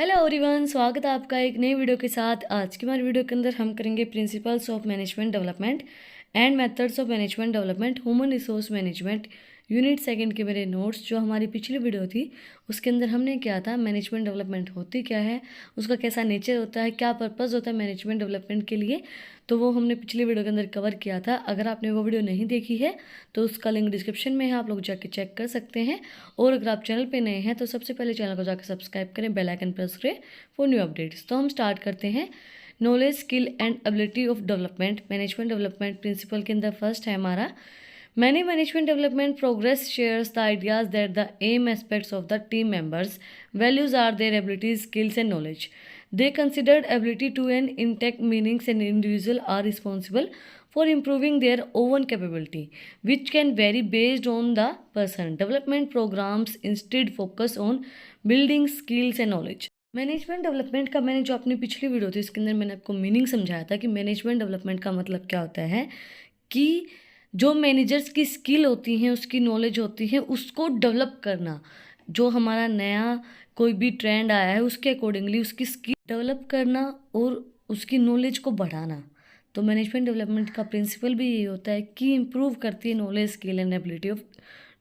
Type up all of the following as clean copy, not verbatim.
Hello everyone, स्वागत है आपका एक नई वीडियो के साथ। आज की हमारी वीडियो के अंदर हम करेंगे principles of management development and methods of management development human resource management unit second के मेरे नोट्स। जो हमारी पिछली वीडियो थी उसके अंदर हमने क्या था, मैनेजमेंट डेवलपमेंट होती क्या है, उसका कैसा नेचर होता है, क्या पर्पज़ होता है मैनेजमेंट डेवलपमेंट के लिए, तो वो हमने पिछली वीडियो के अंदर कवर किया था। अगर आपने वो वीडियो नहीं देखी है तो उसका लिंक डिस्क्रिप्शन में है, आप लोग जाके चेक कर सकते हैं। और अगर आप चैनल पे नए हैं तो सबसे पहले चैनल को जाकर सब्सक्राइब करें, बेल आइकन प्रेस करें फॉर न्यू अपडेट्स। तो हम स्टार्ट करते हैं। Knowledge, skill and ability of development, management development principle के अंदर फर्स्ट है हमारा many management development progress shares the ideas that the aim aspects of the team members values are their abilities, skills and knowledge. They considered ability to and intake meanings and individual are responsible for improving their own capability, which can vary based on the person. Development programs instead focus on building skills and knowledge. Management development का मैंने जो अपनी पिछली video थी इसके अंदर मैंने आपको मीनिंग समझाया था कि मैनेजमेंट डेवलपमेंट का मतलब क्या होता है कि जो मैनेजर्स की स्किल होती हैं, उसकी नॉलेज होती है, उसको डेवलप करना। जो हमारा नया कोई भी ट्रेंड आया है उसके अकॉर्डिंगली उसकी स्किल डेवलप करना और उसकी नॉलेज को बढ़ाना। तो मैनेजमेंट डेवलपमेंट का प्रिंसिपल भी यही होता है कि इम्प्रूव करती है knowledge, skill and ability of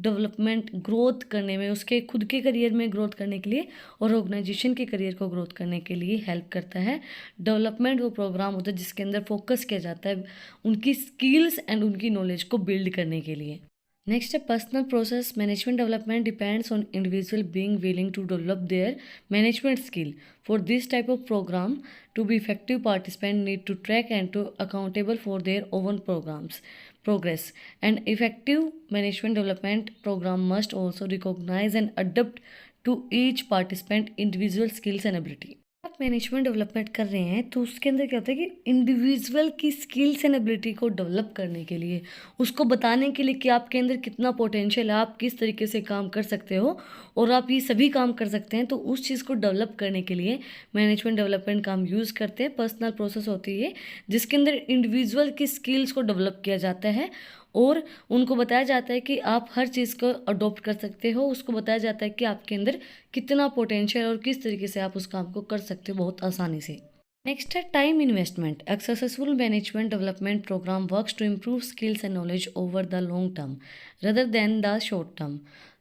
development, growth करने में, उसके खुद के करियर में ग्रोथ करने के लिए और ऑर्गेनाइजेशन के करियर को ग्रोथ करने के लिए हेल्प करता है। डेवलपमेंट वो प्रोग्राम होता है जिसके अंदर फोकस किया जाता है उनकी स्किल्स एंड उनकी नॉलेज को बिल्ड करने के लिए। नेक्स्ट है personal process. Management development depends on individual being willing to develop their management skill. For this type of program to be effective, participant need to track and to accountable for their own programs progress. An effective management development program must also recognize and adapt to each participant individual skills and ability. आप management development कर रहे हैं तो उसके अंदर क्या होता है कि इंडिविजुअल की स्किल्स एंड एबिलिटी को डेवलप करने के लिए, उसको बताने के लिए कि आपके अंदर कितना पोटेंशियल है, आप किस तरीके से काम कर सकते हो और आप ये सभी काम कर सकते हैं, तो उस चीज़ को डेवलप करने के लिए मैनेजमेंट डेवलपमेंट का हम यूज़ करते हैं। पर्सनल प्रोसेस होती है जिसके अंदर इंडिविजुअल की स्किल्स को डेवलप किया जाता है और उनको बताया जाता है कि आप हर चीज़ को अडॉप्ट कर सकते हो। उसको बताया जाता है कि आपके अंदर कितना पोटेंशियल और किस तरीके से आप उस काम को कर सकते हो बहुत आसानी से। नेक्स्ट है time investment. A successful management development program works to improve skills and knowledge over the long term rather than the short term.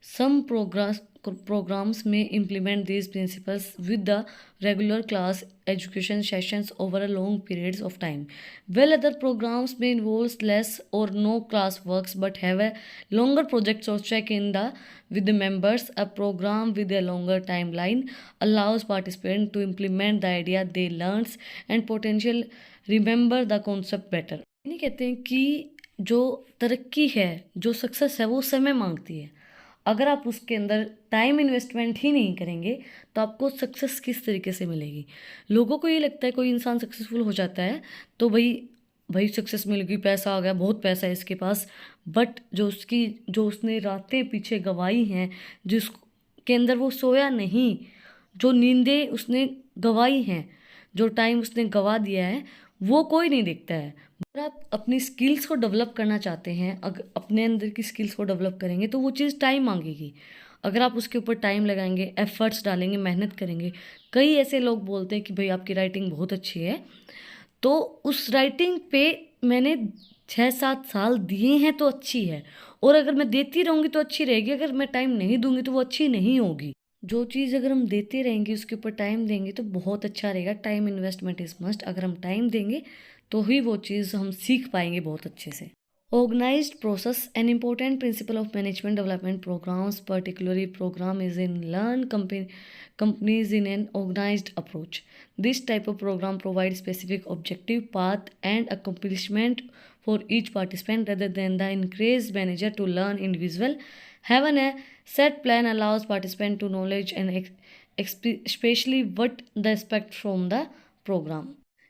Some programs may implement these principles with the regular class education sessions over a long periods of time, while other programs may involve less or no class works but have a longer projects or check in the with the members. A program with a longer timeline allows participants to implement the idea they learns and potential remember the concept better. नहीं कहते हैं कि जो तरक्की है, जो success है, वो समय मांगती है। अगर आप उसके अंदर टाइम इन्वेस्टमेंट ही नहीं करेंगे तो आपको सक्सेस किस तरीके से मिलेगी। लोगों को ये लगता है कोई इंसान सक्सेसफुल हो जाता है तो भाई सक्सेस मिल गई, पैसा आ गया, बहुत पैसा है इसके पास, बट जो उसने रातें पीछे गवाई हैं, जिसके अंदर वो सोया नहीं, जो नींदें उसने गवाई हैं, जो टाइम उसने गवा दिया है, वो कोई नहीं देखता है। अगर आप अपनी स्किल्स को डेवलप करना चाहते हैं, अगर अपने अंदर की स्किल्स को डेवलप करेंगे तो वो चीज़ टाइम मांगेगी। अगर आप उसके ऊपर टाइम लगाएंगे, एफर्ट्स डालेंगे, मेहनत करेंगे। कई ऐसे लोग बोलते हैं कि भाई आपकी राइटिंग बहुत अच्छी है, तो उस राइटिंग पे मैंने 6-7 साल दिए हैं तो अच्छी है, और अगर मैं देती रहूँगी तो अच्छी रहेगी, अगर मैं टाइम नहीं दूंगी तो वो अच्छी नहीं होगी। जो चीज़ अगर हम देते रहेंगे, उसके ऊपर टाइम देंगे तो बहुत अच्छा रहेगा। Time investment is must. अगर हम टाइम देंगे तो ही वो चीज़ हम सीख पाएंगे बहुत अच्छे से। Organized process, an important principle of management development programs, particularly program is in learn companies in an organized approach. This type of program provides specific objective, path, and accomplishment for each participant rather than the encourage manager to learn individual. Having a set plan allows participant to knowledge and especially what they expect from the program.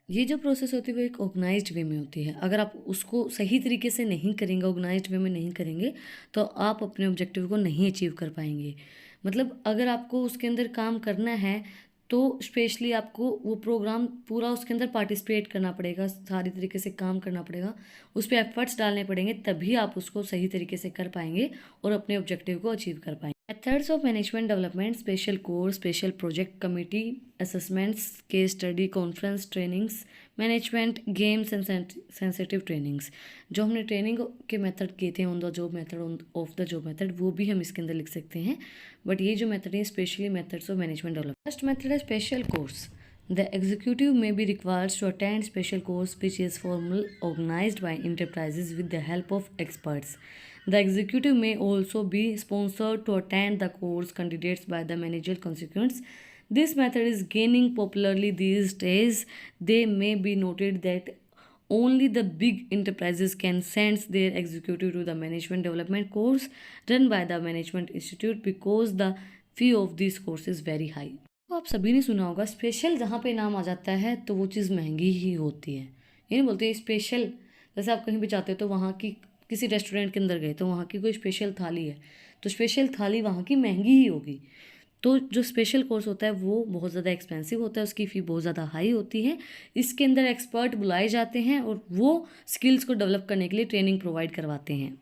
ये जो process होती है वो एक organised वे में होती है। अगर आप उसको सही तरीके से नहीं करेंगे, ऑर्गेनाइज्ड वे में नहीं करेंगे, तो आप अपने ऑब्जेक्टिव को नहीं अचीव कर पाएंगे। मतलब अगर आपको उसके अंदर काम करना है तो स्पेशली आपको वो प्रोग्राम पूरा उसके अंदर पार्टिसिपेट करना पड़ेगा, सारी तरीके से काम करना पड़ेगा, उस पर एफर्ट्स डालने पड़ेंगे, तभी आप उसको सही तरीके से कर पाएंगे और अपने ऑब्जेक्टिव को अचीव कर पाएंगे। Methods of management development, special course, special project committee, assessments, case study, conference trainings, management games and sensitive trainings. जो हमने ट्रेनिंग के मेथड किए थे on the job method, of the job method, वो भी हम इसके अंदर लिख सकते हैं। बट ये जो मेथड है specially methods of management development. First method है special course. The executive may be required to attend special course which is formal organized by enterprises with the help of experts. The executive may also be sponsored to attend the course candidates by the managerial consequence. This method is gaining popularity these days. They may be noted that only the big enterprises can send their executive to the management development course run by the Management Institute because the fee of this course is very high. तो आप सभी ने सुना होगा special जहाँ पे नाम आ जाता है तो वो चीज़ महंगी ही होती है। ये नहीं बोलते स्पेशल, जैसे आप कहीं भी जाते हो तो वहाँ की किसी रेस्टोरेंट के अंदर गए तो वहाँ की कोई स्पेशल थाली है तो स्पेशल थाली वहाँ की महंगी ही होगी। तो जो स्पेशल कोर्स होता है वो बहुत ज़्यादा एक्सपेंसिव होता है, उसकी फ़ी बहुत ज़्यादा हाई होती है। इसके अंदर एक्सपर्ट बुलाए जाते हैं और वो स्किल्स को डेवलप करने के लिए ट्रेनिंग प्रोवाइड करवाते हैं।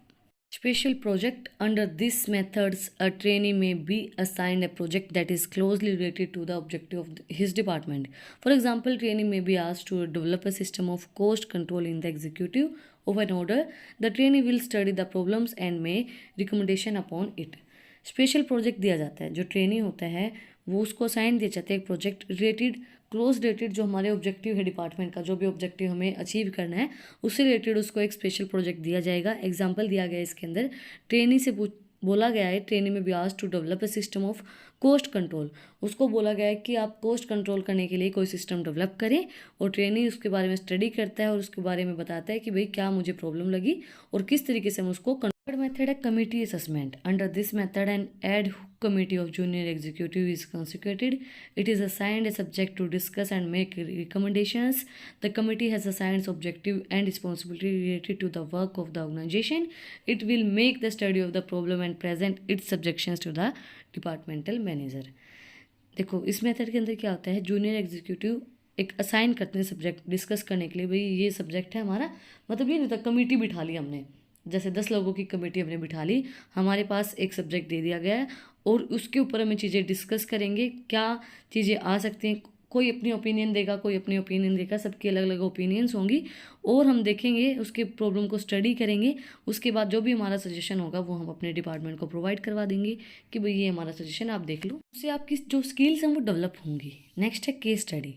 Special project. Under these methods, a trainee may be assigned a project that is closely related to the objective of his department. For example, trainee may be asked to develop a system of cost control in the executive of an order. The trainee will study the problems and make recommendation upon it. Special project दिया जाता है, जो trainee होता है वो उसको assign दिया जाता है एक प्रोजेक्ट रिलेटेड, क्लोज रिलेटेड, जो हमारे ऑब्जेक्टिव है डिपार्टमेंट का, जो भी ऑब्जेक्टिव हमें अचीव करना है उससे रिलेटेड उसको एक स्पेशल प्रोजेक्ट दिया जाएगा। एग्जाम्पल दिया गया है इसके अंदर, ट्रेनी से बोला गया है ट्रेनी में be asked to develop a system of cost control. उसको बोला गया है कि आप कोस्ट कंट्रोल करने के लिए कोई सिस्टम डेवलप करें और ट्रेनी उसके बारे में स्टडी करता है और उसके बारे में बताता है कि भाई क्या मुझे प्रॉब्लम लगी और किस तरीके से हम उसको। थर्ड मेथड है committee assessment. Under this method an ad hoc committee of junior executive is constituted. It is assigned a subject to discuss and make recommendations. The committee has assigned objective and responsibility related to the work of the organization. It will make the study of the problem and present its suggestions to the departmental manager. देखो इस method के अंदर क्या होता है, junior executive एक assign करते हैं सब्जेक्ट डिस्कस करने के लिए, भाई ये सब्जेक्ट है हमारा, मतलब ये नहीं होता कमेटी बिठा ली हमने, जैसे 10 लोगों की कमेटी हमने बिठा ली, हमारे पास एक सब्जेक्ट दे दिया गया है और उसके ऊपर हमें चीज़ें डिस्कस करेंगे, क्या चीज़ें आ सकती हैं, कोई अपनी ओपिनियन देगा, कोई अपनी ओपिनियन देगा, सबकी अलग अलग ओपिनियंस होंगी और हम देखेंगे उसके प्रॉब्लम को स्टडी करेंगे। उसके बाद जो भी हमारा सजेशन होगा वो हम अपने डिपार्टमेंट को प्रोवाइड करवा देंगे कि भाई ये हमारा सजेशन आप देख लो, उससे आपकी जो स्किल्स हैं वो डेवलप होंगी। नेक्स्ट है case study.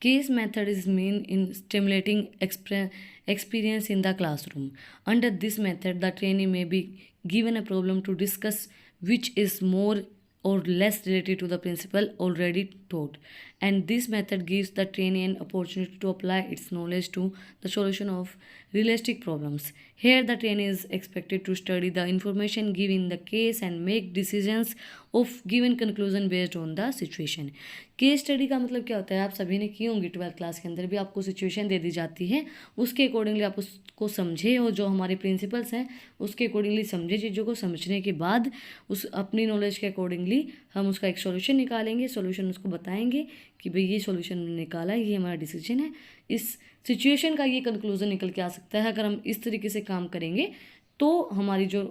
Case method is mean in stimulating experience in the classroom. Under this method, the trainee may be given a problem to discuss which is more or less related to the principle already taught. And this method gives the trainee an opportunity to apply its knowledge to the solution of realistic problems. Here, the trainee is expected to study the information given in the case and make decisions of given conclusion based on the situation. Case study का मतलब क्या होता है, आप सभी ने की होंगी 12th क्लास के अंदर भी, आपको सिचुएशन दे दी जाती है, उसके अकॉर्डिंगली आप उसको समझे और जो हमारे प्रिंसिपल्स हैं उसके अकॉर्डिंगली समझे। चीज़ों को समझने के बाद उस अपनी नॉलेज के अकॉर्डिंगली हम उसका एक सॉल्यूशन निकालेंगे, सॉल्यूशन उसको बताएंगे कि भाई ये सॉल्यूशन निकाला, ये हमारा डिसीजन है, इस सिचुएशन का ये कंक्लूजन निकल के आ सकता है। अगर हम इस तरीके से काम करेंगे तो हमारी जो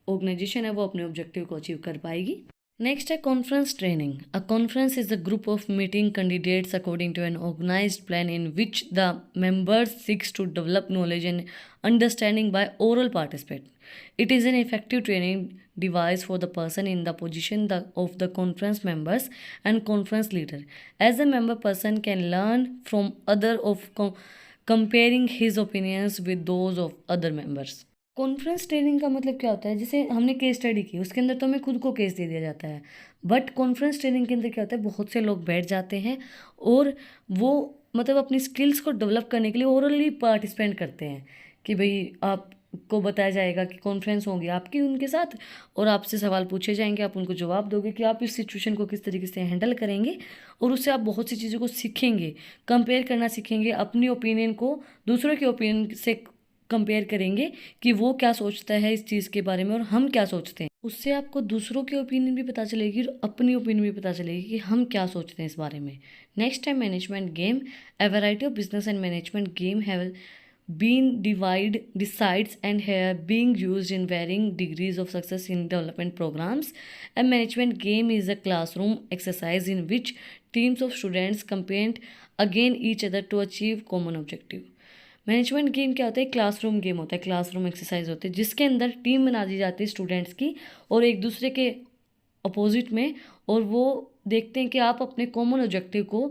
ऑर्गेनाइजेशन है वो अपने ऑब्जेक्टिव को अचीव कर पाएगी। Next है conference training. A conference is a group of meeting candidates according to an organized plan in which the members seeks to develop knowledge and understanding by oral participation. It is an effective training device for the person in the position of the conference members and conference leader. As a member person can learn from other of comparing his opinions with those of other members. Conference training का मतलब क्या होता है, जैसे हमने case study की उसके अंदर तो हमें खुद को केस दे दिया जाता है, बट कॉन्फ्रेंस ट्रेनिंग के अंदर क्या होता है, बहुत से लोग बैठ जाते हैं और वो मतलब अपनी स्किल्स को डेवलप करने के लिए ओरली पार्टिसिपेट करते हैं कि भाई आपको बताया जाएगा कि कॉन्फ्रेंस होगी आपकी उनके साथ और आपसे सवाल पूछे जाएंगे, आप उनको जवाब दोगे कि आप इस सिचुएशन को किस तरीके से हैंडल करेंगे और उससे आप बहुत सी चीज़ों को सीखेंगे, कंपेयर करना सीखेंगे, अपनी ओपिनियन को दूसरों के ओपिनियन से कंपेयर करेंगे कि वो क्या सोचता है इस चीज़ के बारे में और हम क्या सोचते हैं। उससे आपको दूसरों की ओपिनियन भी पता चलेगी और अपनी ओपिनियन भी पता चलेगी कि हम क्या सोचते हैं इस बारे में। नेक्स्ट है management game. A variety of business and management game have being decides and have being used in varying degrees of success in development programs. A management game is a classroom exercise in which teams of students compete against each other to achieve common objective. Management game क्या होता है? Classroom game होता है, classroom exercise होती है जिसके अंदर team बना दी जाती है स्टूडेंट्स की और एक दूसरे के अपोजिट में, और वो देखते हैं कि आप अपने कॉमन ऑब्जेक्टिव को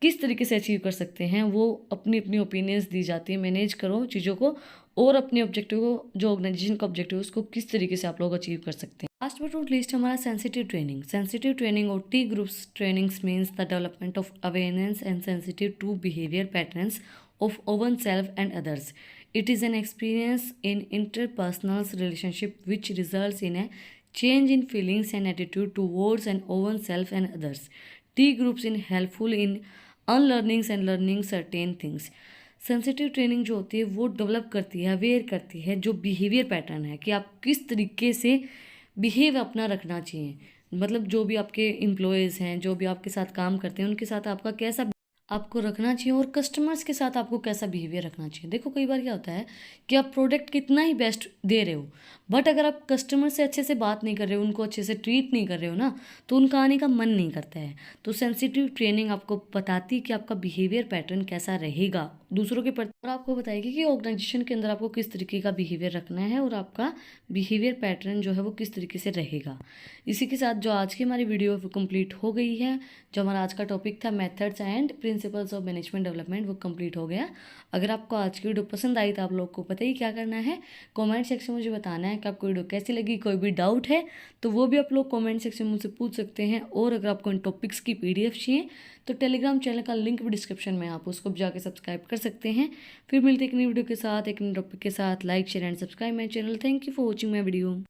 किस तरीके से अचीव कर सकते हैं। वो अपनी अपनी ओपिनियंस दी जाती है, मैनेज करो चीज़ों को और अपने ऑब्जेक्टिव को, जो ऑर्गेनाइजेशन का ऑब्जेक्टिव है उसको किस तरीके से आप लोग अचीव कर सकते हैं। लास्ट बट नॉट लीस्ट हमारा सेंसिटिव ट्रेनिंग और T groups trainings means the development of awareness and sensitive to behaviour patterns of oneself and others. It is an experience in interpersonal relationship which results in a change in feelings and attitude towards oneself and others. T groups in helpful in unlearning and learning certain things. Sensitive training जो होती है वो develop करती है, aware करती है जो behaviour pattern है कि आप किस तरीके से बिहेव अपना रखना चाहिए। मतलब जो भी आपके एम्प्लॉयज़ हैं, जो भी आपके साथ काम करते हैं, उनके साथ आपका कैसा आपको रखना चाहिए और कस्टमर्स के साथ आपको कैसा बिहेवियर रखना चाहिए। देखो कई बार क्या होता है कि आप प्रोडक्ट कितना ही बेस्ट दे रहे हो, बट अगर आप कस्टमर से अच्छे से बात नहीं कर रहे हो, उनको अच्छे से ट्रीट नहीं कर रहे हो ना, तो उनका आने का मन नहीं करता है। तो सेंसिटिव ट्रेनिंग आपको बताती है कि आपका बिहेवियर पैटर्न कैसा रहेगा दूसरों के प्रति, और आपको बताएगी कि ऑर्गेनाइजेशन के अंदर आपको किस तरीके का बिहेवियर रखना है और आपका बिहेवियर पैटर्न जो है वो किस तरीके से रहेगा। इसी के साथ जो आज की हमारी वीडियो वो कंप्लीट हो गई है। जो हमारा आज का टॉपिक था methods and principles of management development, वो कंप्लीट हो गया। अगर आपको आज की वीडियो पसंद आई तो आप लोग को पता ही क्या करना है, कमेंट सेक्शन में मुझे बताना है कि आपको वीडियो कैसी लगी। कोई भी डाउट है तो वो भी आप लोग कमेंट सेक्शन में मुझसे पूछ सकते हैं, और अगर आपको इन टॉपिक्स की PDF चाहिए तो टेलीग्राम चैनल का लिंक भी डिस्क्रिप्शन में, आप उसको भी जाके सब्सक्राइब कर सकते हैं। फिर मिलते हैं एक नई वीडियो के साथ, एक नई टॉपिक के साथ। Like share and subscribe my channel. Thank you for watching my video.